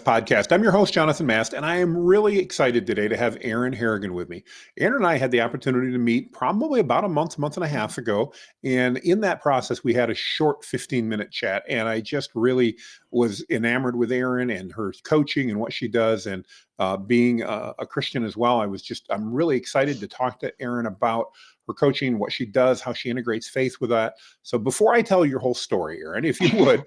Podcast. I'm your host, Jonathan Mast, and I am really excited today to have Erin Harrigan with me. Erin and I had the opportunity to meet probably about a month and a half ago. And in that process, we had a short 15-minute chat. And I just really was enamored with Erin and her coaching and what she does. And being a Christian as well, I'm really excited to talk to Erin about her coaching, what she does, how she integrates faith with that. So before I tell your whole story, Erin, if you would,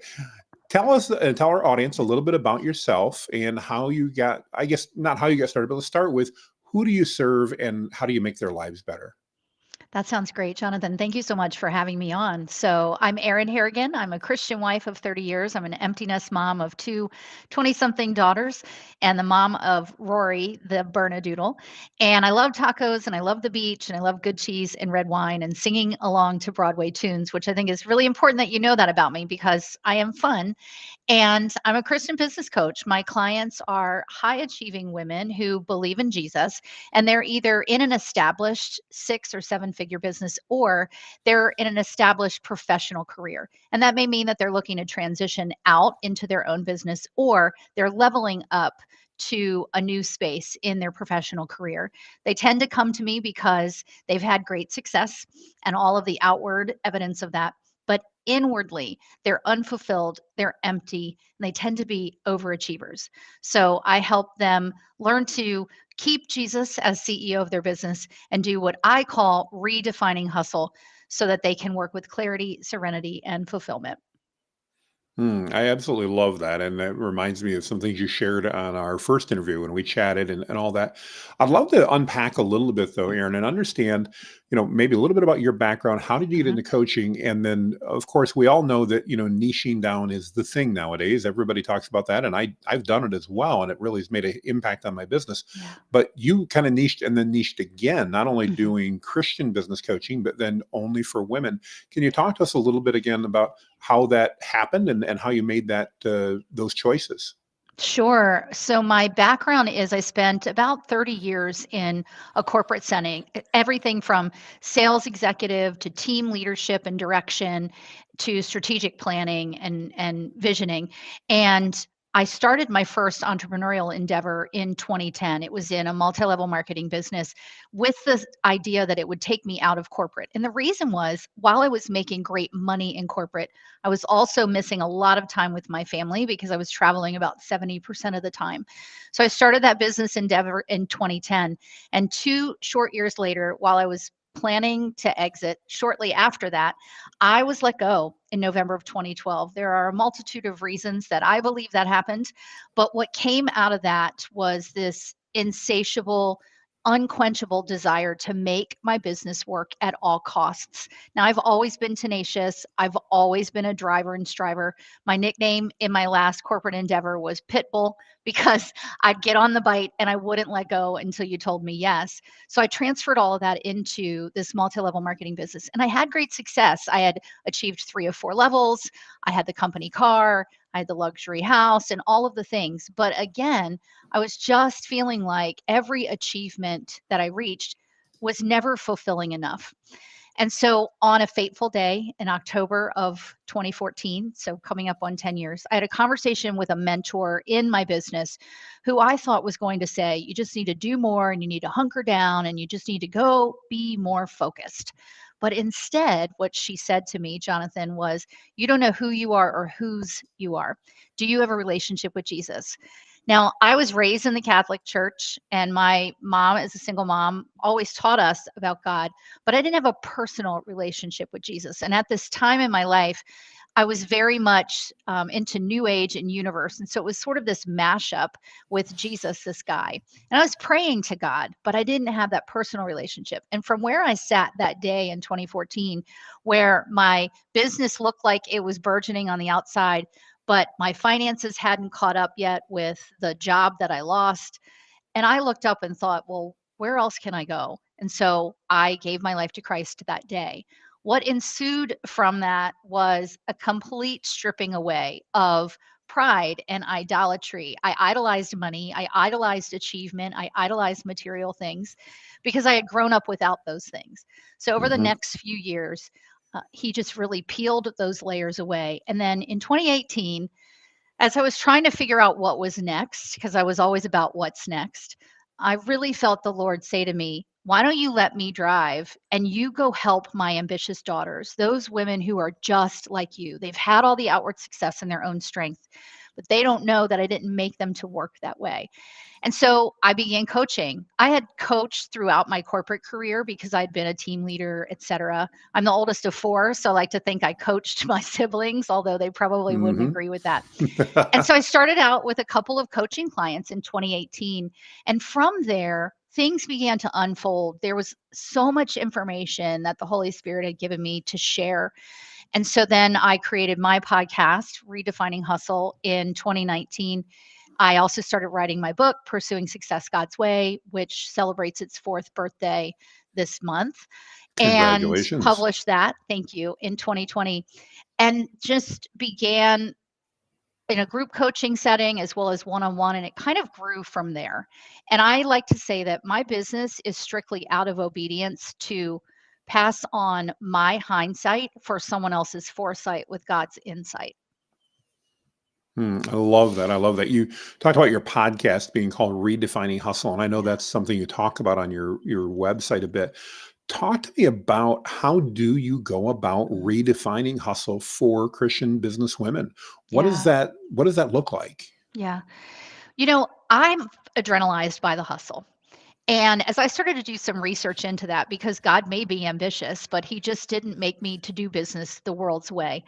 tell us and tell our audience a little bit about yourself and how you got, I guess not how you got started, but let's start with who do you serve and how do you make their lives better? That sounds great, Jonathan. Thank you so much for having me on. So, I'm Erin Harrigan. I'm a Christian wife of 30 years. I'm an empty nest mom of two 20 something daughters and the mom of Rory, the Bernedoodle. And I love tacos and I love the beach and I love good cheese and red wine and singing along to Broadway tunes, which I think is really important that you know that about me because I am fun and I'm a Christian business coach. My clients are high achieving women who believe in Jesus, and they're either in an established 6 or 7 figure business or they're in an established professional career. And that may mean that they're looking to transition out into their own business or they're leveling up to a new space in their professional career. They tend to come to me because they've had great success and all of the outward evidence of that. But inwardly, they're unfulfilled, they're empty, and they tend to be overachievers. So I help them learn to keep Jesus as CEO of their business and do what I call redefining hustle so that they can work with clarity, serenity, and fulfillment. I absolutely love that. And that reminds me of some things you shared on our first interview when we chatted and all that. I'd love to unpack a little bit though, Aaron, and understand, maybe a little bit about your background. How did you get Mhm. into coaching? And then of course we all know that, niching down is the thing nowadays. Everybody talks about that. And I've done it as well. And it really has made an impact on my business. Yeah. But you kind of niched and then niched again, not only Mhm. doing Christian business coaching, but then only for women. Can you talk to us a little bit again about how that happened and how you made those choices? Sure. So my background is I spent about 30 years in a corporate setting, everything from sales executive to team leadership and direction to strategic planning and visioning. And I started my first entrepreneurial endeavor in 2010. It was in a multi-level marketing business with the idea that it would take me out of corporate. And the reason was while I was making great money in corporate, I was also missing a lot of time with my family because I was traveling about 70% of the time. So I started that business endeavor in 2010. And 2 short years later, while I was planning to exit shortly after that, I was let go in November of 2012. There are a multitude of reasons that I believe that happened. But what came out of that was this insatiable, unquenchable desire to make my business work at all costs. Now, I've always been tenacious. I've always been a driver and striver. My nickname in my last corporate endeavor was Pitbull because I'd get on the bite and I wouldn't let go until you told me yes. So I transferred all of that into this multi level marketing business and I had great success. I had achieved 3 of 4 levels. I had the company car. I had the luxury house and all of the things. But again, I was just feeling like every achievement that I reached was never fulfilling enough. And so on a fateful day in October of 2014, so coming up on 10 years, I had a conversation with a mentor in my business who I thought was going to say, you just need to do more and you need to hunker down and you just need to go be more focused. But instead, what she said to me, Jonathan, was, you don't know who you are or whose you are. Do you have a relationship with Jesus? Now, I was raised in the Catholic Church, and my mom, as a single mom, always taught us about God, but I didn't have a personal relationship with Jesus. And at this time in my life, I was very much into New Age and universe. And so it was sort of this mashup with Jesus, this guy. And I was praying to God, but I didn't have that personal relationship. And from where I sat that day in 2014, where my business looked like it was burgeoning on the outside, but my finances hadn't caught up yet with the job that I lost. And I looked up and thought, well, where else can I go? And so I gave my life to Christ that day. What ensued from that was a complete stripping away of pride and idolatry. I idolized money, I idolized achievement, I idolized material things because I had grown up without those things. So over the Hmm. next few years, he just really peeled those layers away. And then in 2018, As I was trying to figure out what was next, because I was always about what's next, I really felt the Lord say to me, "Why don't you let me drive and you go help my ambitious daughters, those women who are just like you? They've had all the outward success in their own strength, but they don't know that I didn't make them to work that way." And so I began coaching. I had coached throughout my corporate career because I'd been a team leader, et cetera. I'm the oldest of four, so I like to think I coached my siblings, although they probably wouldn't Hmm. agree with that. And so I started out with a couple of coaching clients in 2018. And from there, things began to unfold. There was so much information that the Holy Spirit had given me to share. And so then I created my podcast, Redefining Hustle, in 2019. I also started writing my book, Pursuing Success God's Way, which celebrates its fourth birthday this month, and Congratulations. published that, thank you, in 2020, and just began in a group coaching setting as well as one-on-one, and it kind of grew from there. And I like to say that my business is strictly out of obedience to pass on my hindsight for someone else's foresight with God's insight. I love that. I love that. You talked about your podcast being called Redefining Hustle, and I know Yeah. that's something you talk about on your website a bit. Talk to me about how do you go about Mhm. redefining hustle for Christian business women? Yeah. What does that look like? Yeah. I'm adrenalized by the hustle. And as I started to do some research into that, because God may be ambitious, but he just didn't make me to do business the world's way.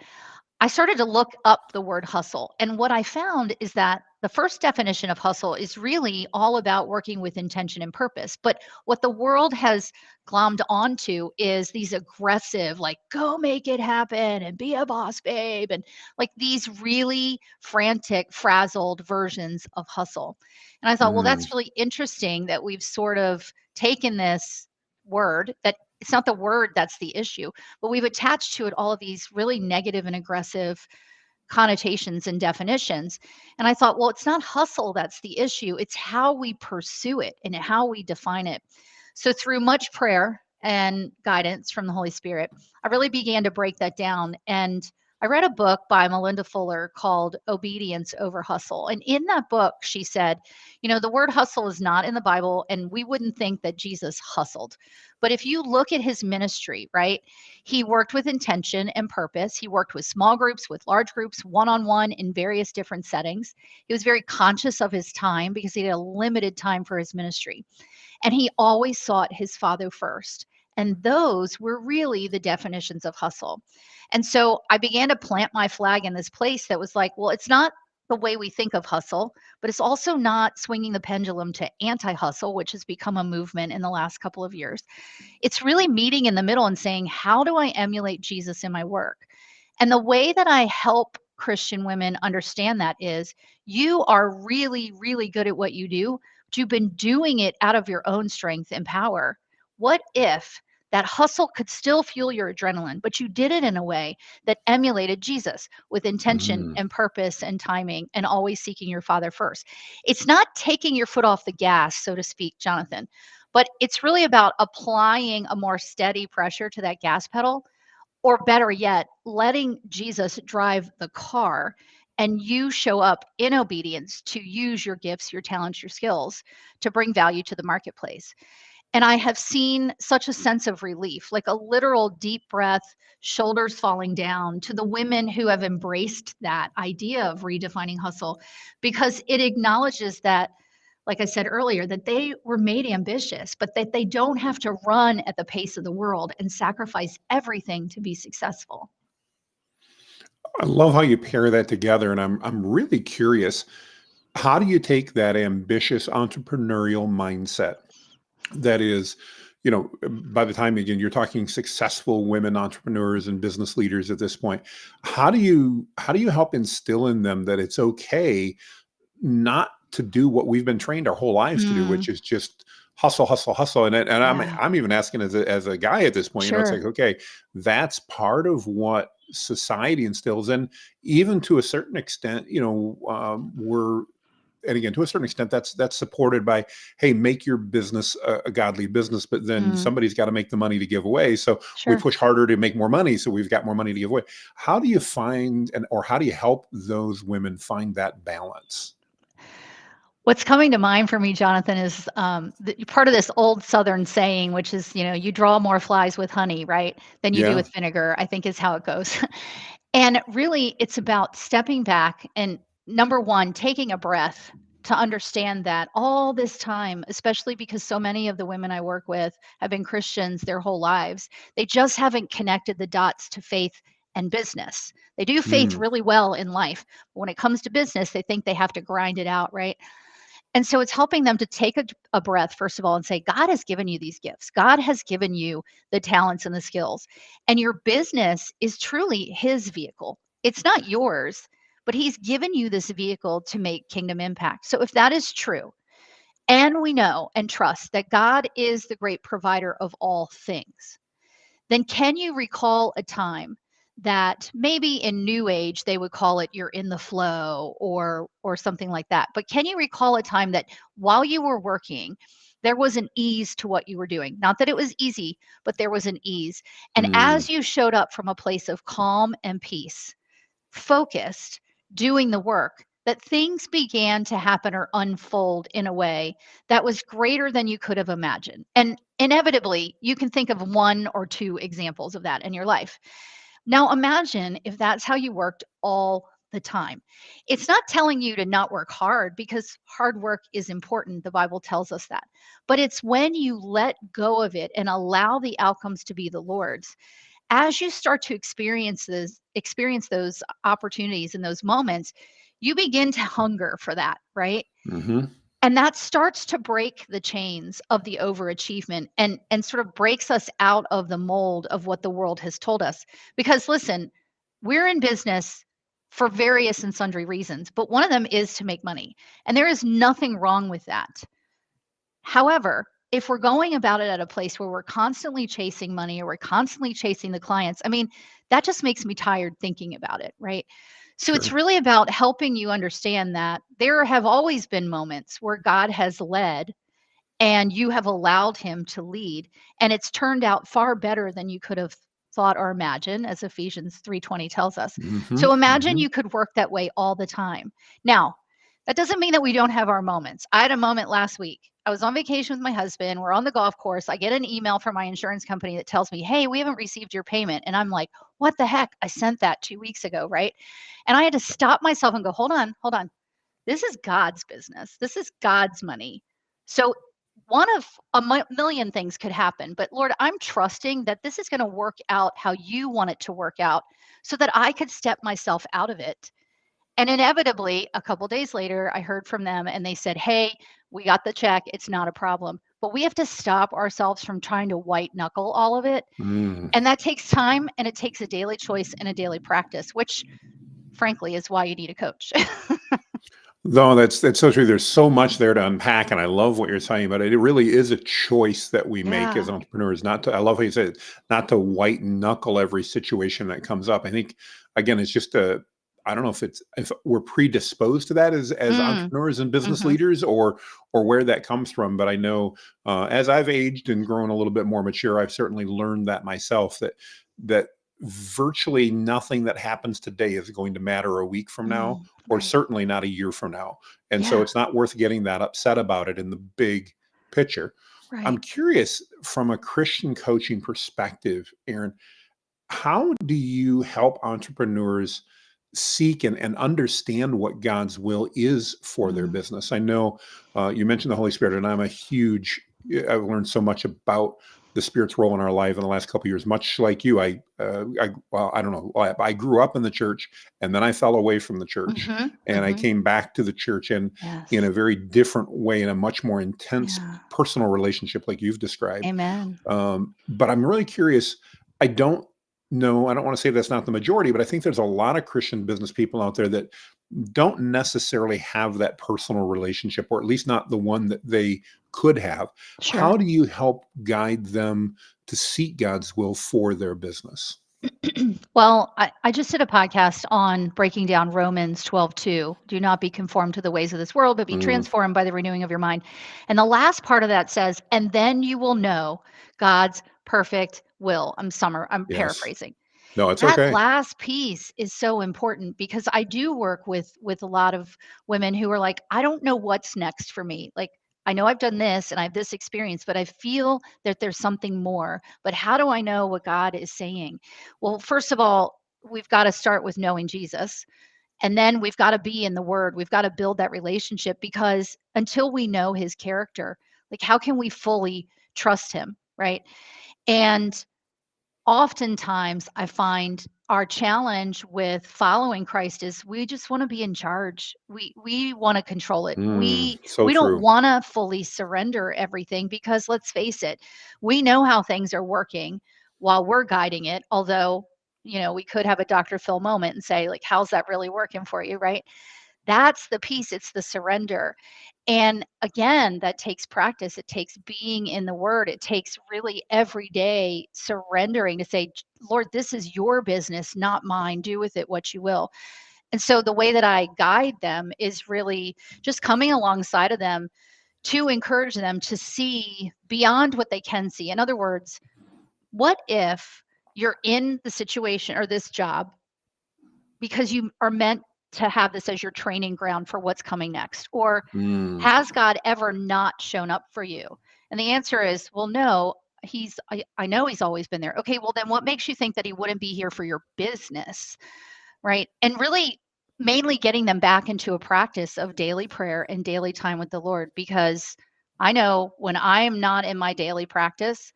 I started to look up the word hustle. And what I found is that the first definition of hustle is really all about working with intention and purpose. But what the world has glommed onto is these aggressive, like, go make it happen and be a boss, babe. And like these really frantic, frazzled versions of hustle. And I thought, well, Mm, that's really interesting that we've sort of taken this word that it's not the word that's the issue, but we've attached to it all of these really negative and aggressive connotations and definitions. And I thought, well, it's not hustle that's the issue, it's how we pursue it and how we define it. So, through much prayer and guidance from the Holy Spirit, I really began to break that down. And I read a book by Melinda Fuller called Obedience Over Hustle. And in that book, she said, the word hustle is not in the Bible, and we wouldn't think that Jesus hustled. But if you look at his ministry, right, he worked with intention and purpose. He worked with small groups, with large groups, one on one in various different settings. He was very conscious of his time because he had a limited time for his ministry. And he always sought his Father first. And those were really the definitions of hustle. And so I began to plant my flag in this place that was like, well, it's not the way we think of hustle, but it's also not swinging the pendulum to anti hustle, which has become a movement in the last couple of years. It's really meeting in the middle and saying, how do I emulate Jesus in my work? And the way that I help Christian women understand that is you are really, really good at what you do, but you've been doing it out of your own strength and power. What if that hustle could still fuel your adrenaline, but you did it in a way that emulated Jesus with intention mm, and purpose and timing and always seeking your Father first? It's not taking your foot off the gas, so to speak, Jonathan, but it's really about applying a more steady pressure to that gas pedal, or better yet, letting Jesus drive the car and you show up in obedience to use your gifts, your talents, your skills to bring value to the marketplace. And I have seen such a sense of relief, like a literal deep breath, shoulders falling down to the women who have embraced that idea of redefining hustle, because it acknowledges that, like I said earlier, that they were made ambitious, but that they don't have to run at the pace of the world and sacrifice everything to be successful. I love how you pair that together, and I'm really curious. How do you take that ambitious entrepreneurial mindset that is, by the time again you're talking successful women entrepreneurs and business leaders at this point, how do you help instill in them that it's okay not to do what we've been trained our whole lives to do, Mm, which is just hustle, hustle, hustle. And yeah, I'm even asking as a guy at this point, it's sure. like, okay, that's part of what society instills. And even to a certain extent, we're and again, to a certain extent, that's supported by, hey, make your business a godly business, but then Mm, somebody's got to make the money to give away. So we sure. push harder to make more money, so we've got more money to give away. How do you find or how do you help those women find that balance? What's coming to mind for me, Jonathan, is part of this old Southern saying, which is, you draw more flies with honey, right, than you do Yeah. with vinegar, I think is how it goes. And really, it's about stepping back and number one, taking a breath to understand that all this time, especially because so many of the women I work with have been Christians their whole lives, they just haven't connected the dots to faith and business. They do faith Mm, really well in life. But when it comes to business, they think they have to grind it out, right? And so it's helping them to take a breath, first of all, and say, God has given you these gifts. God has given you the talents and the skills. And your business is truly his vehicle. It's not yours, but he's given you this vehicle to make kingdom impact. So if that is true, and we know and trust that God is the great provider of all things, then can you recall a time that maybe in new age they would call it you're in the flow or something like that, but can you recall a time that while you were working there was an ease to what you were doing, not that it was easy, but there was an ease, and mm, as you showed up from a place of calm and peace, focused, doing the work, that things began to happen or unfold in a way that was greater than you could have imagined. And inevitably, you can think of one or two examples of that in your life. Now, imagine if that's how you worked all the time. It's not telling you to not work hard because hard work is important. The Bible tells us that. But it's when you let go of it and allow the outcomes to be the Lord's, as you start to experience those opportunities and those moments, you begin to hunger for that, right? hmm And that starts to break the chains of the overachievement and sort of breaks us out of the mold of what the world has told us. Because listen, we're in business for various and sundry reasons, but one of them is to make money. And there is nothing wrong with that. However, if we're going about it at a place where we're constantly chasing money or we're constantly chasing the clients, I mean, that just makes me tired thinking about it, right? So it's Sure. really about helping you understand that there have always been moments where God has led and you have allowed him to lead, and it's turned out far better than you could have thought or imagined, as Ephesians 3:20 tells us. hmm So imagine hmm you could work that way all the time. Now, that doesn't mean that we don't have our moments. I had a moment last week. I was on vacation with my husband. We're on the golf course. I get an email from my insurance company that tells me, "Hey, we haven't received your payment." And I'm like, "What the heck? I sent that 2 weeks ago, right?" And I had to stop myself and go, "Hold on, hold on. This is God's business. This is God's money." So one of a million things could happen, but Lord, I'm trusting that this is going to work out how you want it to work out so that I could step myself out of it. And inevitably, a couple days later, I heard from them and they said, "Hey, we got the check. It's not a problem." But we have to stop ourselves from trying to white knuckle all of it. Mm. And that takes time and it takes a daily choice and a daily practice, which frankly is why you need a coach. No, that's so true. There's so much there to unpack, and I love what you're saying about it. It really is a choice that we make as Yeah. entrepreneurs, not to. I love how you said, not to white knuckle every situation that comes up. I think again, it's just a. I don't know if we're predisposed to that as Mm. entrepreneurs and business Mhm. leaders, or where that comes from. But I know as I've aged and grown a little bit more mature, I've certainly learned that myself. That virtually nothing that happens today is going to matter a week from now, or Right. certainly not a year from now. And so Yeah. it's not worth getting that upset about it in the big picture. I'm Right. curious from a Christian coaching perspective, Erin, how do you help entrepreneurs seek and understand what God's will is for their Mm. business? I know you mentioned the Holy Spirit, and I've learned so much about the Spirit's role in our life in the last couple of years. Much like you, well, I don't know, I grew up in the church, and then I fell away from the church, Mhm. and I Mhm. came back to the church, and in Yes. a very different way, in a much more intense Yeah. personal relationship, like you've described. Amen. But I'm really curious. I don't know. I don't want to say that's not the majority, but I think there's a lot of Christian business people out there that don't necessarily have that personal relationship, or at least not the one that they could have. Sure. How do you help guide them to seek God's will for their business? Well, I just did a podcast on breaking down Romans 12:2. Do not be conformed to the ways of this world, but be Mm, transformed by the renewing of your mind. And the last part of that says, and then you will know God's perfect will. I'm yes. paraphrasing. No, it's That okay. last piece is so important because I do work with a lot of women who are like, I don't know what's next for me. Like, I know I've done this and I have this experience, but I feel that there's something more. But how do I know what God is saying? Well, first of all, we've got to start with knowing Jesus. And then we've got to be in the word. We've got to build that relationship because until we know his character, like how can we fully trust him? Right. And oftentimes I find our challenge with following Christ is we just want to be in charge. We want to control it. So We don't true. want to fully surrender everything because let's face it, we know how things are working while we're guiding it. Although, we could have a Dr. Phil moment and say like how's that really working for you, right? That's the piece, it's the surrender. And again, that takes practice. It takes being in the word. It takes really every day surrendering to say, Lord, this is your business, not mine. Do with it what you will. And so the way that I guide them is really just coming alongside of them to encourage them to see beyond what they can see. In other words, what if you're in the situation or this job because you are meant to have this as your training ground for what's coming next? Or Mm, has God ever not shown up for you? And the answer is, well, no, I know he's always been there. Okay, well, then what makes you think that he wouldn't be here for your business? Right. And really, mainly getting them back into a practice of daily prayer and daily time with the Lord, because I know when I am not in my daily practice,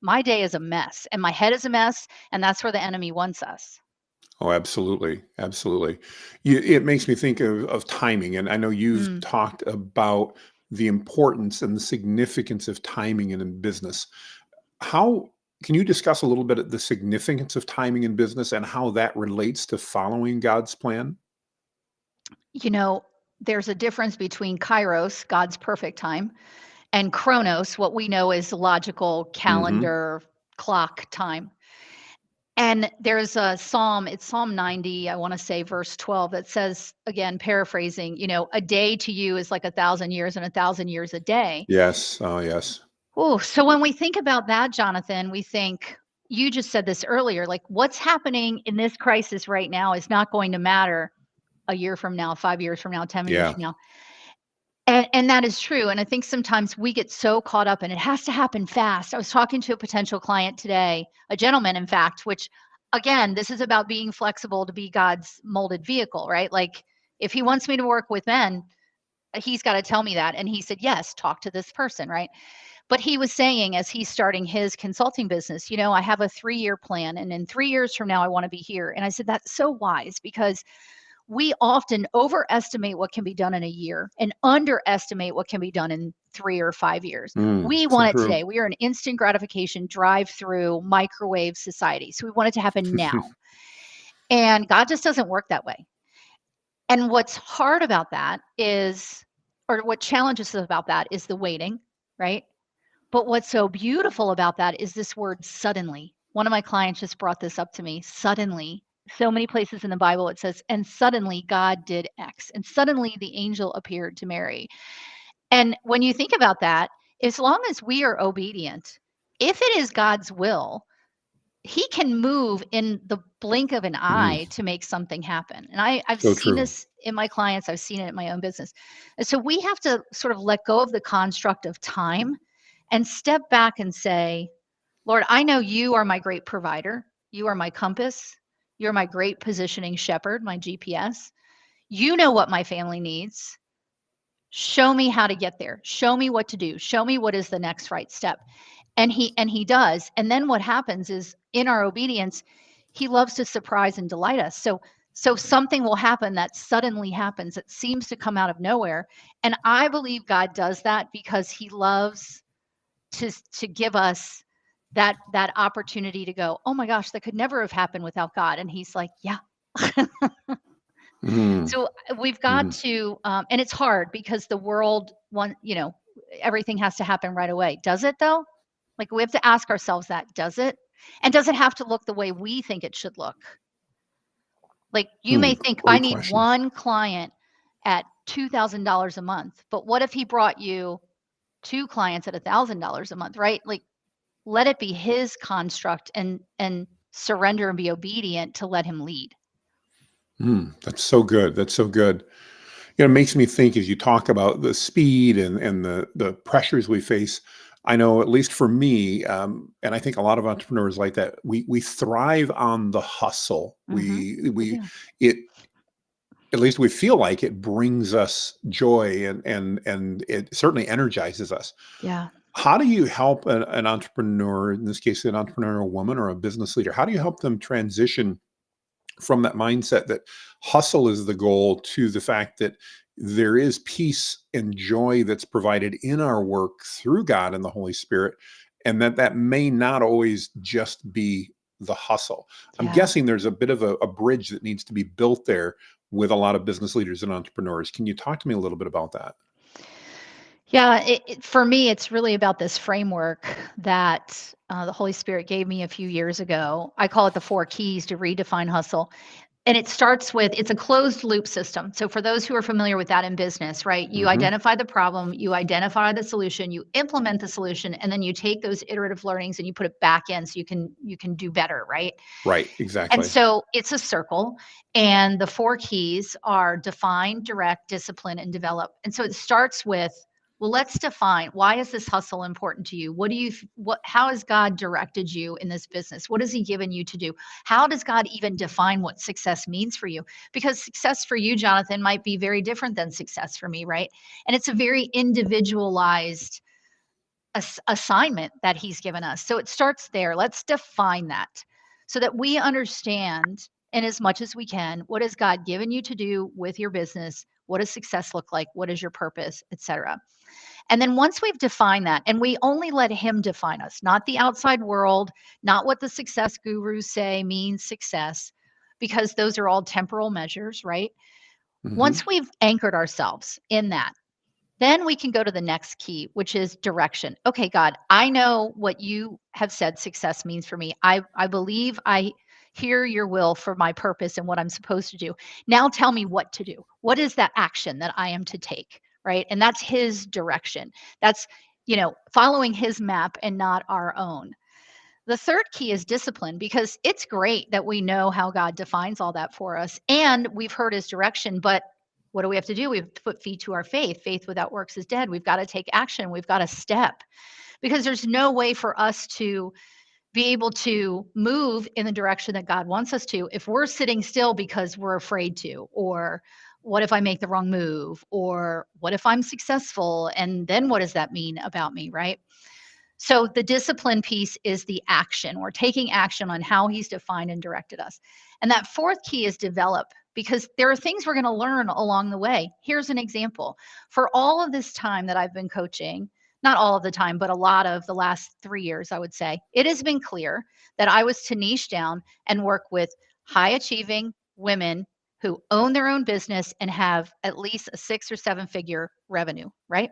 my day is a mess and my head is a mess. And that's where the enemy wants us. oh, absolutely. Absolutely. It makes me think of timing. And I know you've Mm. talked about the importance and the significance of timing in business. How can you discuss a little bit of the significance of timing in business and how that relates to following God's plan? You know, there's a difference between kairos, God's perfect time, and chronos, what we know is logical Hmm. calendar clock time. And there's a psalm, it's Psalm 90, I want to say verse 12, that says, again, paraphrasing, a day to you is like 1,000 years and 1,000 years a day. Yes. Oh, yes. Oh, so when we think about that, Jonathan, we think, you just said this earlier, like what's happening in this crisis right now is not going to matter a year from now, 5 years from now, 10 years Yeah. from now. And that is true, and I think sometimes we get so caught up and it has to happen fast. I was talking to a potential client today, a gentleman, in fact, which again, this is about being flexible to be God's molded vehicle, right? Like, if he wants me to work with men, he's gotta tell me that, and he said, "Yes, talk to this person," right? But he was saying as he's starting his consulting business, "I have a 3-year plan, and in 3 years from now, I wanna be here." And I said, "That's so wise because we often overestimate what can be done in a year and underestimate what can be done in 3 or 5 years. We So want it true. today. We are an instant gratification, drive through, microwave society. So we want it to happen now. And God just doesn't work that way. And what's hard about that is, or what challenges us about that is the waiting, right? But what's so beautiful about that is this word suddenly. One of my clients just brought this up to me suddenly. So many places in the Bible it says, and suddenly God did X, and suddenly the angel appeared to Mary. And when you think about that, as long as we are obedient, if it is God's will, he can move in the blink of an Mm, eye to make something happen. And I've so seen true. this in my clients, I've seen it in my own business. And so we have to sort of let go of the construct of time and step back and say, Lord, I know you are my great provider. You are my compass. You're my great positioning shepherd, my GPS. You know what my family needs. Show me how to get there. Show me what to do. Show me what is the next right step. And he does. And then what happens is in our obedience, he loves to surprise and delight us. So something will happen that suddenly happens. It seems to come out of nowhere. And I believe God does that because he loves to give us that opportunity to go, oh my gosh, that could never have happened without God. And he's like, yeah. Mm, So we've got mhm. to, and it's hard because the world everything has to happen right away. Does it though? Like we have to ask ourselves that, does it? And does it have to look the way we think it should look? Like, you may think, I Great need question. one client at $2,000 a month, but what if he brought you two clients at $1,000 a month, right? Like, let it be his construct, and surrender and be obedient to let him lead. That's so good. That's so good. It makes me think as you talk about the speed and the pressures we face. I know, at least for me, and I think a lot of entrepreneurs like that. We thrive on the hustle. Mhm. We We do. it At least we feel like it brings us joy, and it certainly energizes us. Yeah. How do you help an entrepreneur, in this case, an entrepreneurial woman or a business leader? How do you help them transition from that mindset that hustle is the goal to the fact that there is peace and joy that's provided in our work through God and the Holy Spirit, and that may not always just be the hustle? I'm Yeah. guessing there's a bit of a bridge that needs to be built there with a lot of business leaders and entrepreneurs. Can you talk to me a little bit about that? Yeah, for me, it's really about this framework that the Holy Spirit gave me a few years ago. I call it the 4 keys to redefine hustle. And it starts with, it's a closed loop system. So for those who are familiar with that in business, right? You Hmm. identify the problem, you identify the solution, you implement the solution, and then you take those iterative learnings and you put it back in so you can do better, right? Right, And exactly. so it's a circle, and the 4 keys are define, direct, discipline, and develop. And so it starts with, well, let's define, why is this hustle important to you? How has God directed you in this business? What has he given you to do? How does God even define what success means for you? Because success for you, Jonathan, might be very different than success for me, right? And it's a very individualized assignment that he's given us. So it starts there. Let's define that so that we understand, in as much as we can, what has God given you to do with your business? What does success look like? What is your purpose, etc. And then once we've defined that, and we only let him define us, not the outside world, not what the success gurus say means success, because those are all temporal measures, right? Hmm. Once we've anchored ourselves in that, then we can go to the next key, which is direction. Okay, God, I know what you have said success means for me. I believe I hear your will for my purpose and what I'm supposed to do. Now tell me what to do. What is that action that I am to take? Right. And that's his direction. That's, following his map and not our own. The third key is discipline, because it's great that we know how God defines all that for us and we've heard his direction, but what do we have to do? We have to put feet to our faith. Faith without works is dead. We've got to take action. We've got to step, because there's no way for us to be able to move in the direction that God wants us to if we're sitting still because we're afraid to, or what if I make the wrong move, or what if I'm successful and then what does that mean about me, right? So the discipline piece is the action. We're taking action on how he's defined and directed us. And that fourth key is develop, because there are things we're going to learn along the way. Here's an example. For all of this time that I've been coaching, not all of the time, but a lot of the last 3 years, I would say, it has been clear that I was to niche down and work with high achieving women who own their own business and have at least a 6 or 7 figure revenue, right?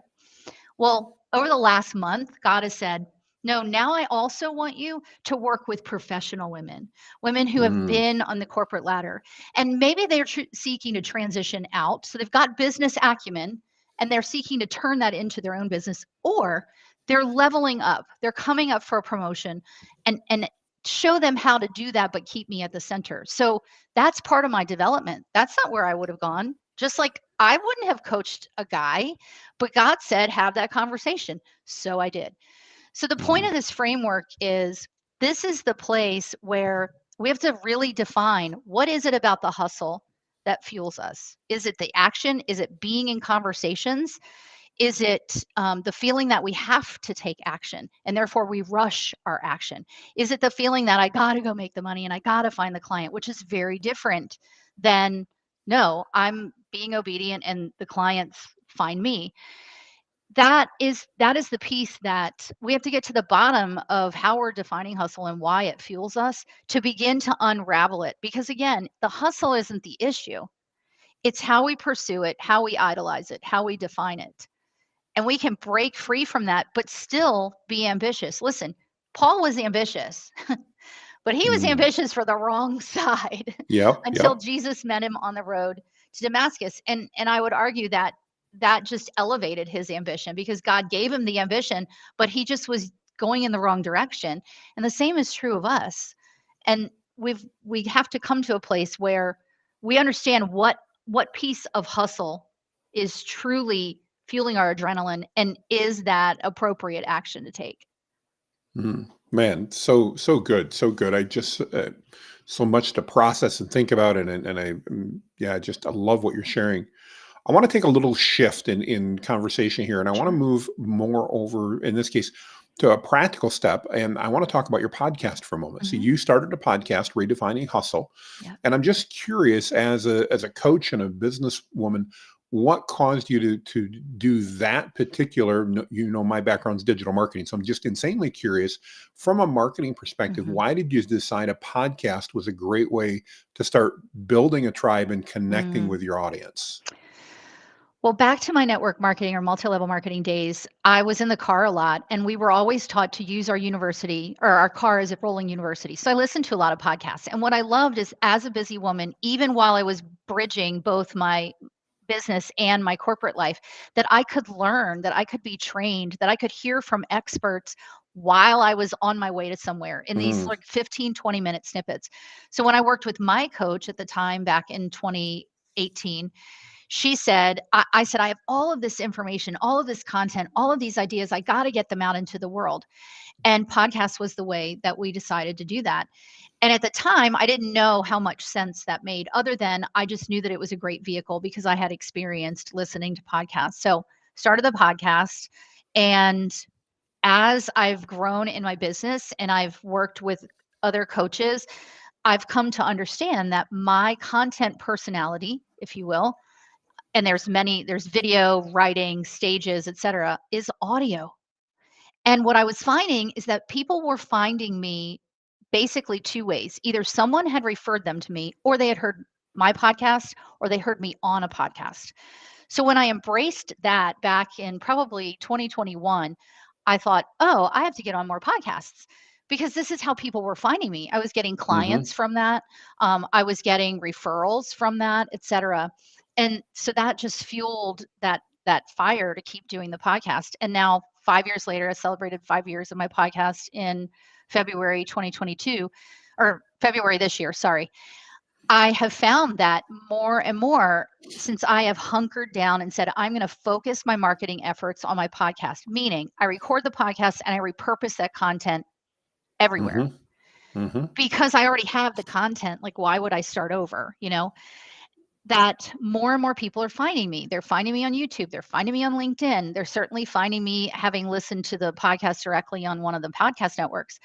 Well, over the last month, God has said, no, now I also want you to work with professional women, women who have Mm, been on the corporate ladder. And maybe they're seeking to transition out. So they've got business acumen and they're seeking to turn that into their own business, or they're leveling up. They're coming up for a promotion, and show them how to do that, but keep me at the center. So that's part of my development. That's not where I would have gone. Just like I wouldn't have coached a guy, but God said, have that conversation. So I did. So the point mm, of this framework is, this is the place where we have to really define, what is it about the hustle that fuels us? Is it the action? Is it being in conversations? Is it the feeling that we have to take action and therefore we rush our action? Is it the feeling that I got to go make the money and I got to find the client, which is very different than, no, I'm being obedient and the clients find me? That is the piece that we have to get to the bottom of, how we're defining hustle and why it fuels us, to begin to unravel it. Because again, the hustle isn't the issue. It's how we pursue it, how we idolize it, how we define it. And we can break free from that, but still be ambitious. Listen, Paul was ambitious. But he was Mm. ambitious for the wrong side Yep. until Yep. Jesus met him on the road to Damascus. And I would argue that that just elevated his ambition because God gave him the ambition, but he just was going in the wrong direction. And the same is true of us. And we have to come to a place where we understand what piece of hustle is truly fueling our adrenaline and is that appropriate action to take. Man, so good, so good. I just so much to process and think about, and yeah, just I love what you're sharing. I want to take a little shift in conversation here, and I want to Sure. move more over, in this case, to a practical step. And I want to talk about your podcast for a moment. So Hmm. you started a podcast, Redefining Hustle, Yeah. and I'm just curious, as a coach and a businesswoman, what caused you to do that particular? My background's digital marketing, so I'm just insanely curious. From a marketing perspective, Hmm. why did you decide a podcast was a great way to start building a tribe and connecting Mm. with your audience? Well, back to my network marketing or multi-level marketing days, I was in the car a lot and we were always taught to use our university or our car as a rolling university. So I listened to a lot of podcasts. And what I loved is as a busy woman, even while I was bridging both my business and my corporate life, that I could learn, that I could be trained, that I could hear from experts while I was on my way to somewhere in these Mm, like 15, 20-minute snippets. So when I worked with my coach at the time back in 2018, she said, I said, I have all of this information, all of this content, all of these ideas. I got to get them out into the world. And podcast was the way that we decided to do that. And at the time, I didn't know how much sense that made, other than I just knew that it was a great vehicle because I had experienced listening to podcasts. So started the podcast. And as I've grown in my business and I've worked with other coaches, I've come to understand that my content personality, if you will, and there's video, writing, stages, etc., is audio. And what I was finding is that people were finding me basically two ways. Either someone had referred them to me or they had heard my podcast or they heard me on a podcast. So when I embraced that back in probably 2021, I thought, "Oh, I have to get on more podcasts." Because this is how people were finding me. I was getting mhm, clients from that. I was getting referrals from that, et cetera. And so that just fueled that fire to keep doing the podcast. And now 5 years later, I celebrated 5 years of my podcast in February 2022, or February this year, sorry. I have found that more and more since I have hunkered down and said, I'm going to focus my marketing efforts on my podcast, meaning I record the podcast and I repurpose that content everywhere mhm, mhm. because I already have the content. Like, why would I start over? That more and more people are finding me. They're finding me on YouTube. They're finding me on LinkedIn. They're certainly finding me having listened to the podcast directly on one of the podcast networks.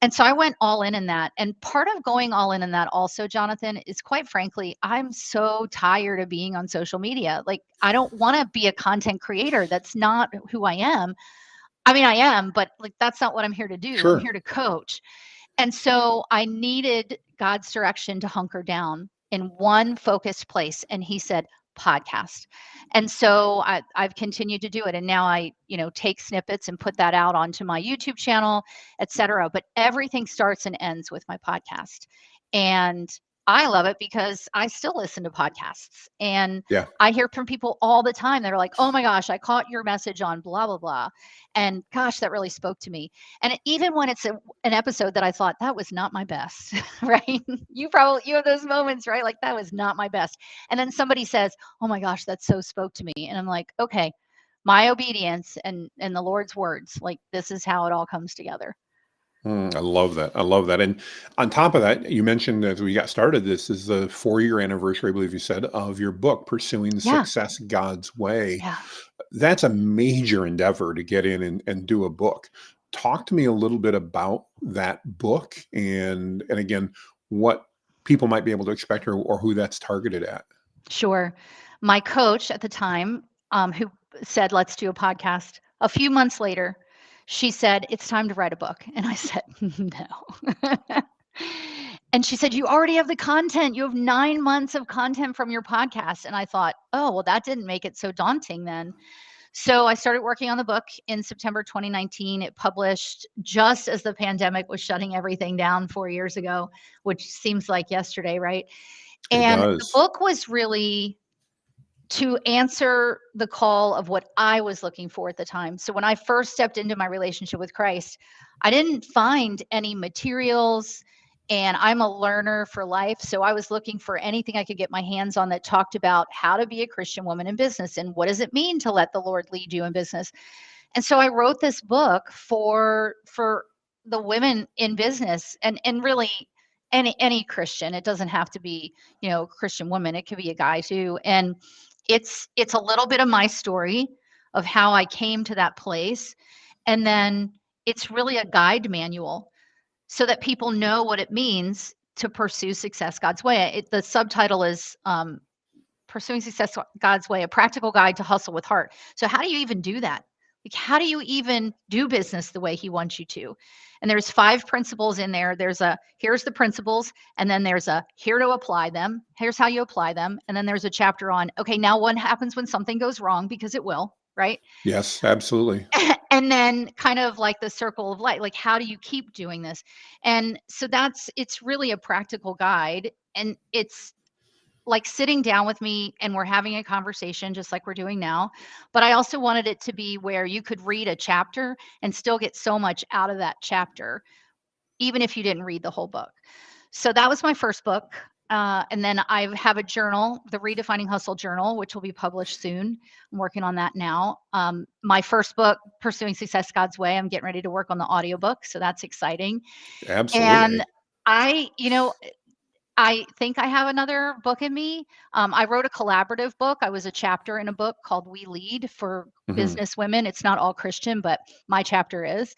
And so I went all in that. And part of going all in that also, Jonathan, is quite frankly, I'm so tired of being on social media. Like, I don't want to be a content creator. That's not who I am. I mean, I am, but like, that's not what I'm here to do. I'm Sure. here to coach. And so I needed God's direction to hunker down in one focused place. And he said, podcast. And so I've continued to do it. And now I, take snippets and put that out onto my YouTube channel, et cetera. But everything starts and ends with my podcast. And I love it because I still listen to podcasts and Yeah. I hear from people all the time that are like, oh my gosh, I caught your message on blah, blah, blah. And gosh, that really spoke to me. And even when it's an episode that I thought that was not my best, right? You have those moments, right? Like that was not my best. And then somebody says, "Oh my gosh, that so spoke to me." And I'm like, "Okay, my obedience and the Lord's words, like this is how it all comes together." I love that. I love that. And on top of that, you mentioned as we got started, this is the 4-year anniversary, I believe you said, of your book, Pursuing Yeah. Success God's Way. Yeah. That's a major endeavor to get in and do a book. Talk to me a little bit about that book and again, what people might be able to expect or who that's targeted at. Sure. My coach at the time, who said, "Let's do a podcast." A few months later, she said, "It's time to write a book." And I said, "No." And she said, "You already have the content. You have 9 months of content from your podcast." And I thought, "Oh, well, that didn't make it so daunting then." So I started working on the book in September 2019. It published just as the pandemic was shutting everything down 4 years ago, which seems like yesterday, right? It And the does. book was really to answer the call of what I was looking for at the time. So when I first stepped into my relationship with Christ, I didn't find any materials, and I'm a learner for life. So I was looking for anything I could get my hands on that talked about how to be a Christian woman in business and what does it mean to let the Lord lead you in business. And so I wrote this book for the women in business, and really any Christian. It doesn't have to be, Christian woman. It could be a guy too. And it's a little bit of my story of how I came to that place. And then it's really a guide manual so that people know what it means to pursue success God's way. The subtitle is Pursuing Success God's Way, a practical guide to hustle with heart. So how do you even do that? Like, how do you even do business the way he wants you to? And there's 5 principles in there. There's a here's the principles, and then there's a here to apply them. Here's how you apply them. And then there's a chapter on, okay, now what happens when something goes wrong, because it will, right? Yes, absolutely. And then kind of like the circle of light, like how do you keep doing this? And so it's really a practical guide, and it's like sitting down with me and we're having a conversation just like we're doing now. But I also wanted it to be where you could read a chapter and still get so much out of that chapter, even if you didn't read the whole book. So that was my first book. And then I have a journal, the Redefining Hustle Journal, which will be published soon. I'm working on that now. My first book, Pursuing Success God's Way, I'm getting ready to work on the audiobook. So that's exciting. And Absolutely. I, I think I have another book in me. I wrote a collaborative book. I was a chapter in a book called We Lead for Mhm. business women. It's not all Christian, but my chapter is.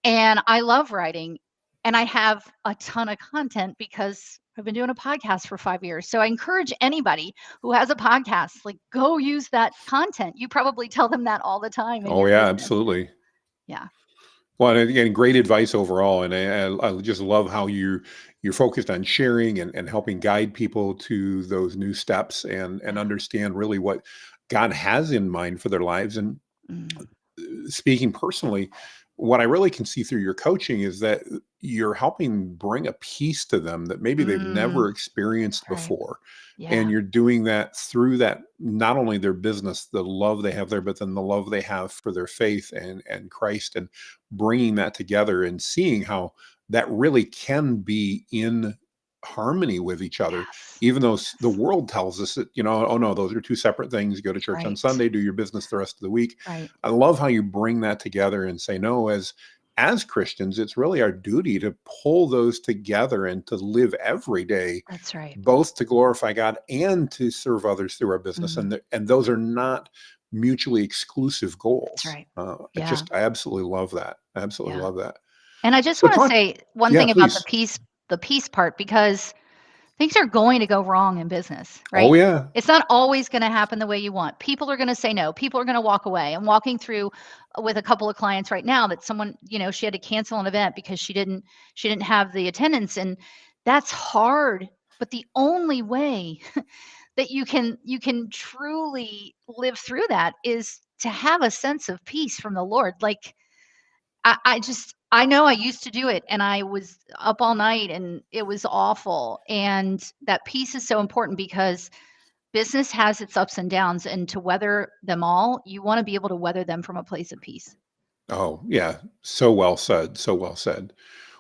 And I love writing. And I have a ton of content because I've been doing a podcast for 5 years. So I encourage anybody who has a podcast, like, go use that content. You probably tell them that all the time in Oh, your yeah, business. absolutely. Yeah. Well, and again, great advice overall, and I just love how you're focused on sharing and helping guide people to those new steps and Yeah. understand really what God has in mind for their lives. And Mm. speaking personally, what I really can see through your coaching is that you're helping bring a peace to them that maybe they've Mm. never experienced Right. before. And Yeah. you're doing that through that, not only their business, the love they have there, but then the love they have for their faith and Christ, and bringing that together and seeing how that really can be in harmony with each other, Yes. even though the Yes. world tells us that, oh no, those are two separate things. Go to church on Right. Sunday, do your business the rest of the week. Right. I love how you bring that together and say, no, as Christians, it's really our duty to pull those together and to live every day, That's right. both to glorify God and to serve others through our business. Mhm. And those are not mutually exclusive That's goals. right. Yeah. I absolutely love that. I absolutely Yeah. love that. And I just So wanna talk, say one yeah, thing about please. the peace part, because things are going to go wrong in business, Oh right? yeah. It's not always gonna happen the way you want. People are gonna say no. People are gonna walk away. I'm walking through with a couple of clients right now that someone, she had to cancel an event because she didn't have the attendance, and that's hard. But the only way that you can truly live through that is to have a sense of peace from the Lord. Like, I know I used to do it and I was up all night and it was awful. And that peace is so important because business has its ups and downs, and to weather them all, you want to be able to weather them from a place of peace. Oh yeah. So well said. So well said.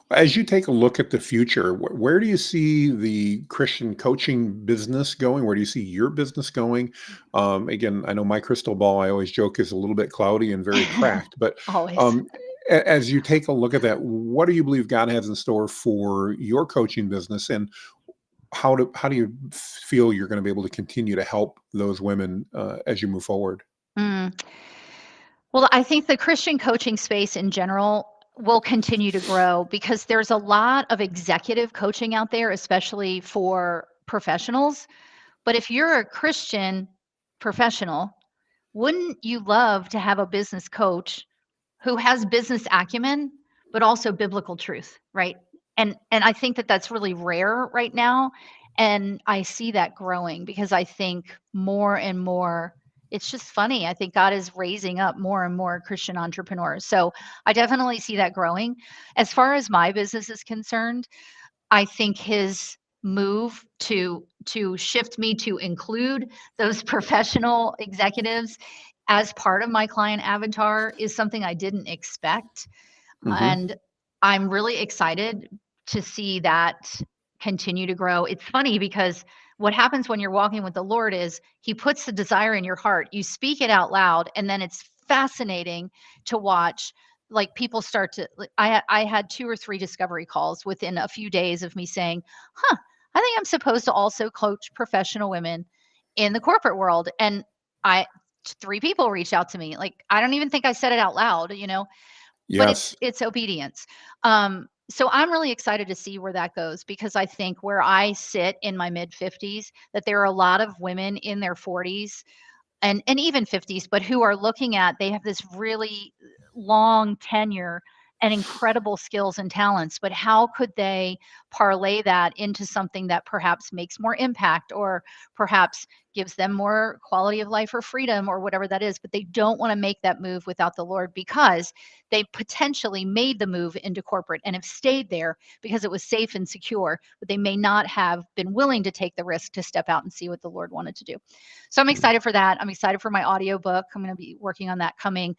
As you take a look at the future, where do you see the Christian coaching business going? Where do you see your business going? Again, I know my crystal ball, I always joke, is a little bit cloudy and very cracked, but Always. um, as you take a look at that, what do you believe God has in store for your coaching business, and how do you feel you're going to be able to continue to help those women as you move forward? Mm. Well, I think the Christian coaching space in general will continue to grow because there's a lot of executive coaching out there, especially for professionals. But if you're a Christian professional, wouldn't you love to have a business coach who has business acumen, but also biblical truth, right? And I think that that's really rare right now, and I see that growing because I think more and more it's just funny. I think God is raising up more and more Christian entrepreneurs. So I definitely see that growing. As far as my business is concerned, I think his move to shift me to include those professional executives as part of my client avatar is something I didn't expect. Hmm. And I'm really excited to see that continue to grow. It's funny because what happens when you're walking with the Lord is he puts the desire in your heart. You speak it out loud, and then it's fascinating to watch. Like people start to, I had 2 or 3 discovery calls within a few days of me saying, huh, I think I'm supposed to also coach professional women in the corporate world. And I, 3 people reached out to me. Like, I don't even think I said it out loud, but Yes. it's obedience. So I'm really excited to see where that goes because I think where I sit in my mid 50s, that there are a lot of women in their 40s and even 50s, but who are looking at they have this really long tenure and incredible skills and talents, but how could they parlay that into something that perhaps makes more impact or perhaps gives them more quality of life or freedom or whatever that is, but they don't want to make that move without the Lord because they potentially made the move into corporate and have stayed there because it was safe and secure, but they may not have been willing to take the risk to step out and see what the Lord wanted to do. So I'm excited for that. I'm excited for my audiobook. I'm going to be working on that coming.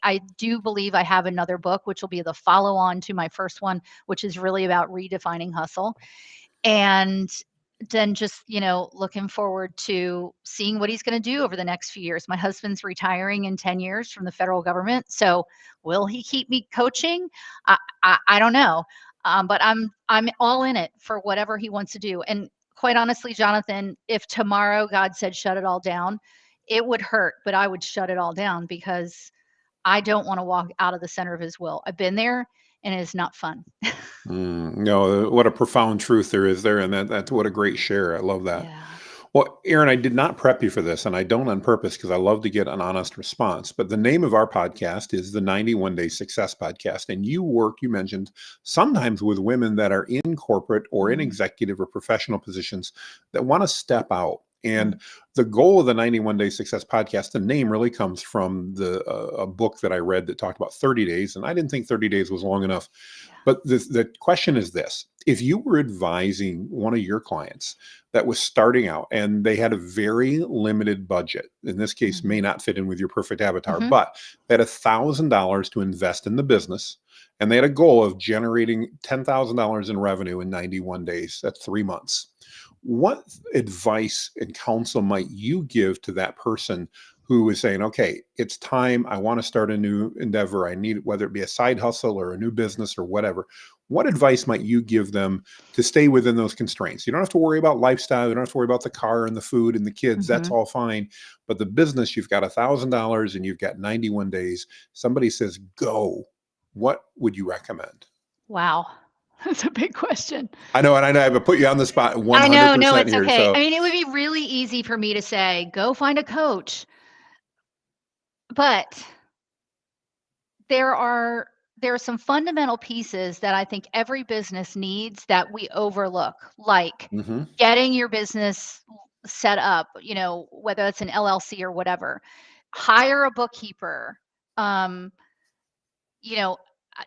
I do believe I have another book, which will be the follow on to my first one, which is really about redefining hustle. And then just, looking forward to seeing what he's going to do over the next few years. My husband's retiring in 10 years from the federal government. So will he keep me coaching? I don't know. But I'm all in it for whatever he wants to do. And quite honestly, Jonathan, if tomorrow God said shut it all down, it would hurt, but I would shut it all down because I don't want to walk out of the center of his will. I've been there and it is not fun. No, what a profound truth there is there, and that's what a great share. I love that. Yeah. Well, Aaron, I did not prep you for this, and I don't on purpose because I love to get an honest response. But the name of our podcast is the 91 Day Success Podcast. And you mentioned, sometimes with women that are in corporate or in Mm, executive or professional positions that want to step out. mm, And the goal of the 91 Day Success Podcast, the name really comes from a book that I read that talked about 30 days. And I didn't think 30 days was long enough. yeah. But the question is this: if you were advising one of your clients that was starting out and they had a very limited budget, in this case, may Mhm. not fit in with your perfect avatar, Mhm. but they had $1,000 to invest in the business and they had a goal of generating $10,000 in revenue in 91 days, that's 3 months. What advice and counsel might you give to that person who is saying, okay, it's time. I want to start a new endeavor. I need, whether it be a side hustle or a new business or whatever. What advice might you give them to stay within those constraints? You don't have to worry about lifestyle. You don't have to worry about the car and the food and the kids. That's Mhm. all fine. But the business, you've got $1,000 and you've got 91 days. Somebody says, go. What would you recommend? Wow. That's a big question. I know I've put you on the spot I know, no, 100% it's here. okay. I So, mean, it would be really easy for me to say, "Go find a coach." But there are there are some fundamental pieces that I think every business needs that we overlook, like mhm. getting your business set up, whether it's an LLC or whatever. Hire a bookkeeper. Um, you know,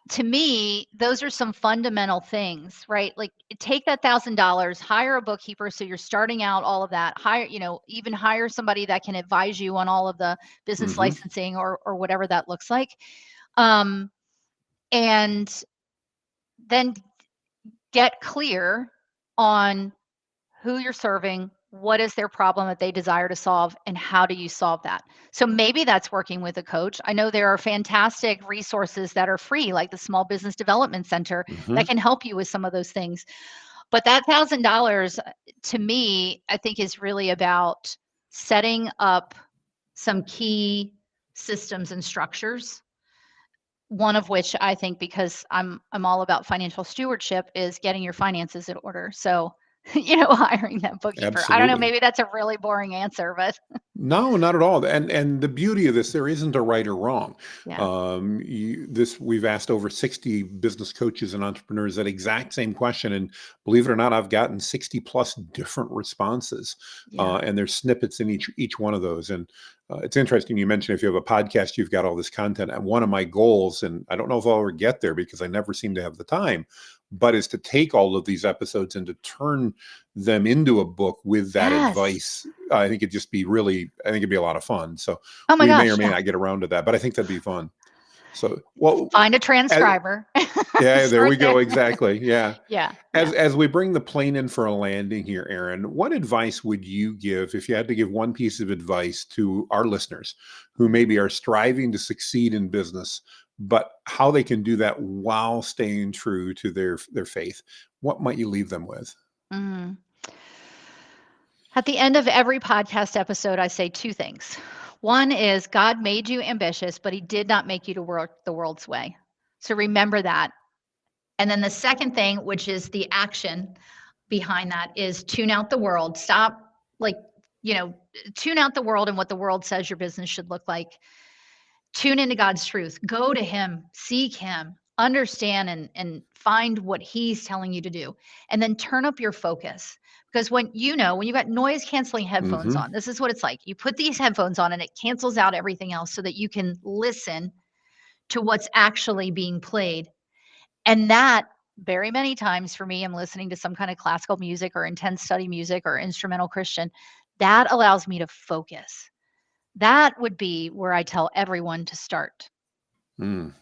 to me, those are some fundamental things, right? Like take that $1,000, hire a bookkeeper. So you're starting out all of that. Hire, even hire somebody that can advise you on all of the business Mhm. licensing or whatever that looks like. Um, and then get clear on who you're serving, what is their problem that they desire to solve, and how do you solve that? So maybe that's working with a coach. I know there are fantastic resources that are free, like the Small Business Development Center, that Mhm. can help you with some of those things. But that $1,000 to me, I think is really about setting up some key systems and structures. One of which I think because I'm all about financial stewardship is getting your finances in order. So hiring that bookkeeper. I don't know, Absolutely. maybe that's a really boring answer, but No, not at all. And the beauty of this, there isn't a right or wrong. yeah. We've asked over 60 business coaches and entrepreneurs that exact same question, and believe it or not, I've gotten 60 plus different responses, Yeah. and there's snippets in each one of those. And it's interesting. You mentioned if you have a podcast, you've got all this content. And one of my goals, and I don't know if I'll ever get there because I never seem to have the time, but is to take all of these episodes and to turn them into a book with that Yes. advice. I think it'd be a lot of fun. So Oh my we may or gosh, may yeah. not get around to that, but I think that'd be fun. So, well, Find a as, transcriber. yeah, there Start we there. go. Exactly. Yeah. Yeah, As yeah. as we bring the plane in for a landing here, Erin, what advice would you give if you had to give one piece of advice to our listeners who Mm, maybe are striving to succeed in business, but how they can do that while staying true to their faith? What might you leave them with? mm. At the end of every podcast episode, I say two things. One is God made you ambitious, but he did not make you to work the world's way. So remember that. And then the second thing, which is the action behind that, is tune out the world. Stop, like, you know, tune out the world and what the world says your business should look like. Tune into God's truth. Go to him, seek him, understand and find what he's telling you to do. And then turn up your focus. Because when you got noise canceling headphones Hmm. on, this is what it's like. You put these headphones on and it cancels out everything else so that you can listen to what's actually being played. And that very many times for me, I'm listening to some kind of classical music or intense study music or instrumental Christian. That allows me to focus. That would be where I tell everyone to start. Mm,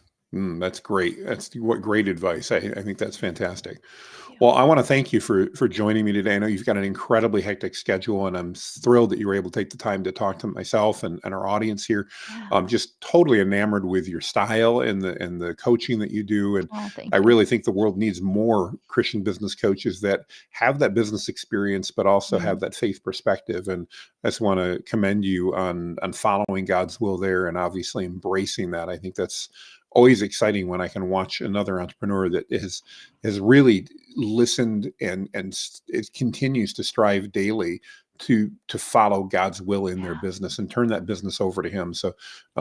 that's great. That's what great advice. I think that's fantastic. Thank you. Well, I want to thank you for joining me today. I know you've got an incredibly hectic schedule, and I'm thrilled that you were able to take the time to talk to myself and our audience here. Yeah. I'm just totally enamored with your style and the coaching that you do, and Oh, thank I you. really think the world needs more Christian business coaches that have that business experience, but also Mm, have that faith perspective. And I just want to commend you on following God's will there, and obviously embracing that. I think that's always exciting when I can watch another entrepreneur that has really listened and it continues to strive daily to follow God's will in their yeah. business and turn that business over to Him. So,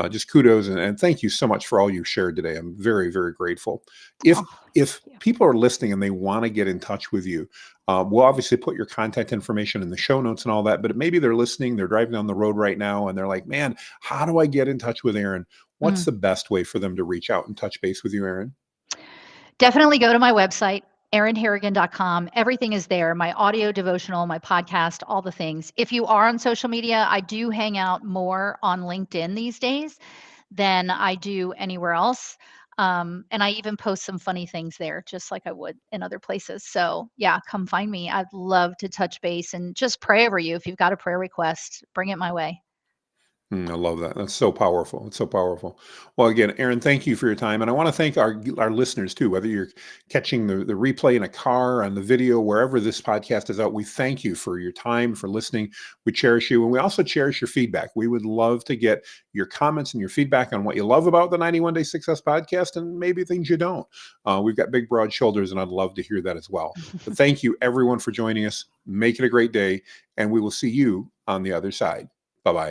just kudos and thank you so much for all you've shared today. I'm very very grateful. If Oh, if thank you. people are listening and they want to get in touch with you, we'll obviously put your contact information in the show notes and all that. But maybe they're listening, they're driving down the road right now, and they're like, "Man, how do I get in touch with Erin?" What's Mm. the best way for them to reach out and touch base with you, Erin? Definitely go to my website, erinharrigan.com. Everything is there, my audio devotional, my podcast, all the things. If you are on social media, I do hang out more on LinkedIn these days than I do anywhere else. And I even post some funny things there, just like I would in other places. So, yeah, come find me. I'd love to touch base and just pray over you. If you've got a prayer request, bring it my way. I love that. That's so powerful. It's so powerful. Well, again, Erin, thank you for your time, and I want to thank our listeners too. Whether you're catching the replay in a car, on the video, wherever this podcast is out, we thank you for your time, for listening. We cherish you, and we also cherish your feedback. We would love to get your comments and your feedback on what you love about the 91 Day Success Podcast, and maybe things you don't. We've got big, broad shoulders, and I'd love to hear that as well. But thank you, everyone, for joining us. Make it a great day, and we will see you on the other side. Bye bye.